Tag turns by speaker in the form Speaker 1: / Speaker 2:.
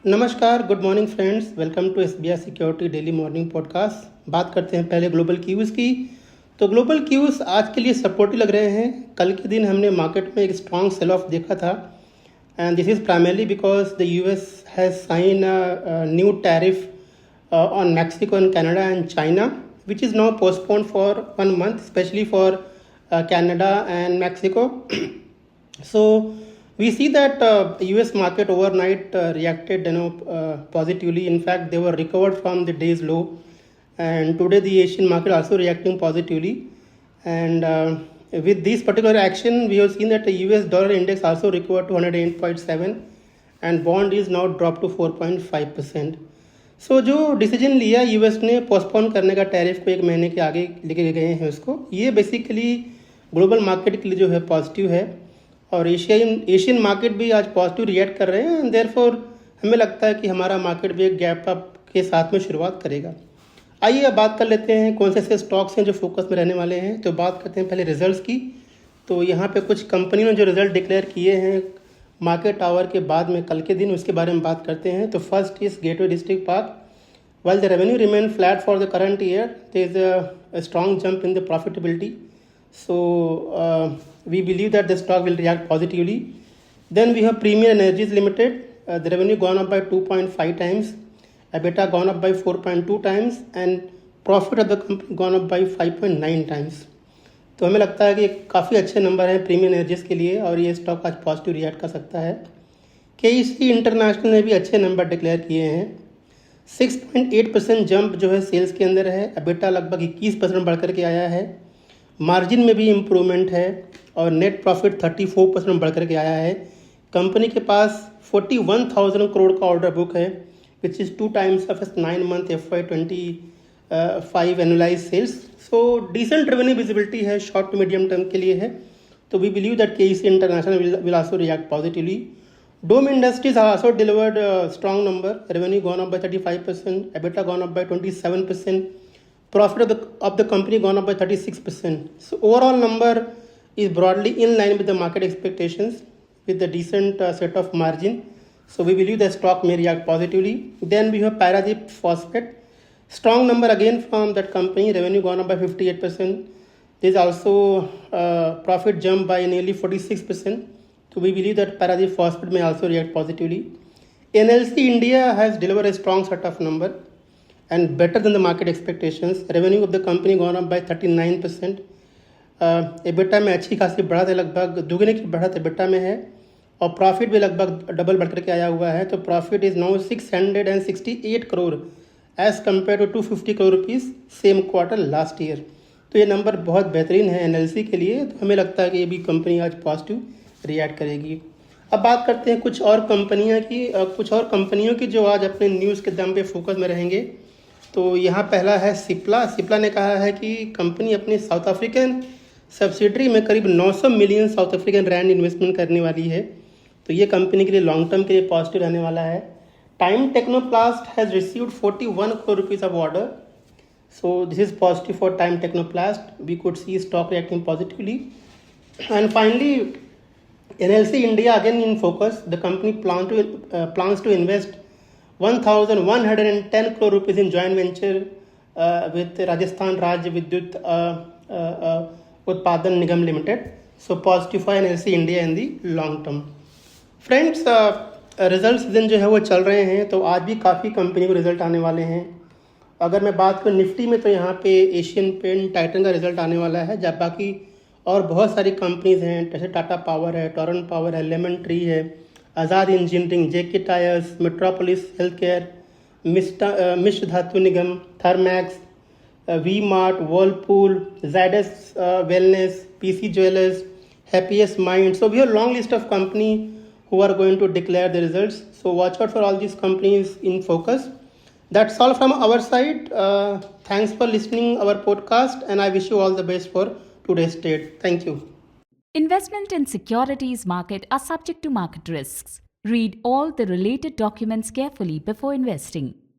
Speaker 1: नमस्कार, good morning friends, welcome to SBI security daily morning podcast. बात करते हैं पहले ग्लोबल क्यूज़ की। तो ग्लोबल क्यूज़ आज के लिए सपोर्टिव लग रहे हैं। कल के दिन हमने मार्केट में एक स्ट्रॉन्ग सेल ऑफ देखा था and this is primarily because the US has sign new tariff on Mexico and Canada and China, which is now postponed for 1 month, especially for Canada and Mexico. So we see that US market overnight reacted positively. In fact, they were recovered from the day's low, and today the Asian market also reacting positively. And with this particular action, we have seen that the US dollar index also recovered to 108.7 and bond is now dropped to 4.5%. सो जो decision लिया US ने postpone करने का tariff को 1 महीने के आगे लेके गए हैं उसको, ये बेसिकली ग्लोबल मार्केट के लिए जो है पॉजिटिव है और एशियन मार्केट भी आज पॉजिटिव रिएक्ट कर रहे हैं एंड देयरफॉर हमें लगता है कि हमारा मार्केट भी एक गैप अप के साथ में शुरुआत करेगा। आइए अब बात कर लेते हैं कौन से ऐसे स्टॉक्स हैं जो फोकस में रहने वाले हैं। तो बात करते हैं पहले रिजल्ट्स की। तो यहाँ पे कुछ कंपनियों ने जो रिजल्ट डिक्लेयर किए हैं मार्केट आवर के बाद में कल के दिन, उसके बारे में बात करते हैं। तो first is gateway district park. While the revenue remained flat for the current year, there is a strong jump in the profitability. So we believe that the stock will react positively. Then we have Premier Energies Limited. The revenue gone up by 2.5 times, EBITDA gone up by 4.2 times, and profit of the company gone up by 5.9 times. तो हमें लगता है कि काफ़ी अच्छे number हैं premiere energies के लिए और ये स्टॉक आज पॉजिटिव रिएक्ट कर सकता है। केईसी इंटरनेशनल ने भी अच्छे नंबर डिक्लेयर किए हैं। 6.8% जंप जो है सेल्स के अंदर है। एबिटा लगभग 21% बढ़ कर के आया है। मार्जिन में भी इम्प्रूवमेंट है और नेट प्रॉफिट 34% बढ़ कर के आया है। कंपनी के पास 41,000 करोड़ का ऑर्डर बुक है which is 2 times of 9 month FY25 annualise sales. So decent revenue visibility है, शॉर्ट टू मीडियम टर्म के लिए है। तो we believe that KEC international will also react positively. Dome Industries have also delivered a strong number. Revenue gone up by 35%, EBITDA gone up by 27%, profit of the company gone up by 36%. So overall number is broadly in line with the market expectations with the decent set of margin. So we believe the stock may react positively. Then we have Paradeep Phosphate. Strong number again from that company. Revenue gone up by 58%. There is also profit jump by nearly 46%. So we believe that Paradeep Phosphate may also react positively. NLC India has delivered a strong set of number and better than the market expectations. Revenue of the company gone up by 39%. EBITDA में अच्छी खासी बढ़त है, लगभग दुगने की बढ़त EBITDA में है और प्रॉफिट भी लगभग डबल बढ़ करके आया हुआ है। तो profit is now 668 crore as compared to 250 crore rupees same quarter last year. तो ये नंबर बहुत बेहतरीन है एनएलसी के लिए। तो हमें लगता है कि ये भी कंपनी आज पॉजिटिव रिएक्ट करेगी। अब बात करते हैं कुछ और कंपनियों की जो आज अपने न्यूज़ के दम पे फोकस में रहेंगे। तो यहाँ पहला है सिप्ला ने कहा है कि कंपनी अपनी साउथ अफ्रीकन सब्सिडरी में करीब 900 million South African rand investment करने वाली है। तो ये कंपनी के लिए लॉन्ग टर्म के लिए पॉजिटिव रहने वाला है। Time Technoplast has received 41 crore rupees of order. So this is positive for Time Technoplast. We could see stock reacting positively. And finally NLC India again in focus. The company plans to invest 1,110 crore rupees in joint venture with Rajasthan Rajya Vidyut Utpadan Nigam Limited. So positive for NLC India in the long term. Friends, result season जो है वो चल रहे हैं तो आज भी काफ़ी कंपनी को रिजल्ट आने वाले हैं। अगर मैं बात करूँ निफ्टी में तो यहाँ पे एशियन पेंट टाइटन का रिजल्ट आने वाला है, जब बाकी और बहुत सारी कंपनीज हैं जैसे टाटा पावर है, टोरेंट पावर है, लेमन ट्री है, Azad engineering, JK tyres, Metropolis health care, Mishra Dhatu Nigam, Thermax, V Mart, Whirlpool, Zydus wellness, PC jewellers, happiest mind. So we have a long list of company who are going to declare the results. So watch out for all these companies in focus. That's all from our side. Thanks for listening our podcast and I wish you all the best for today's trade. Thank you.
Speaker 2: Investment in securities market are subject to market risks. Read all the related documents carefully before investing.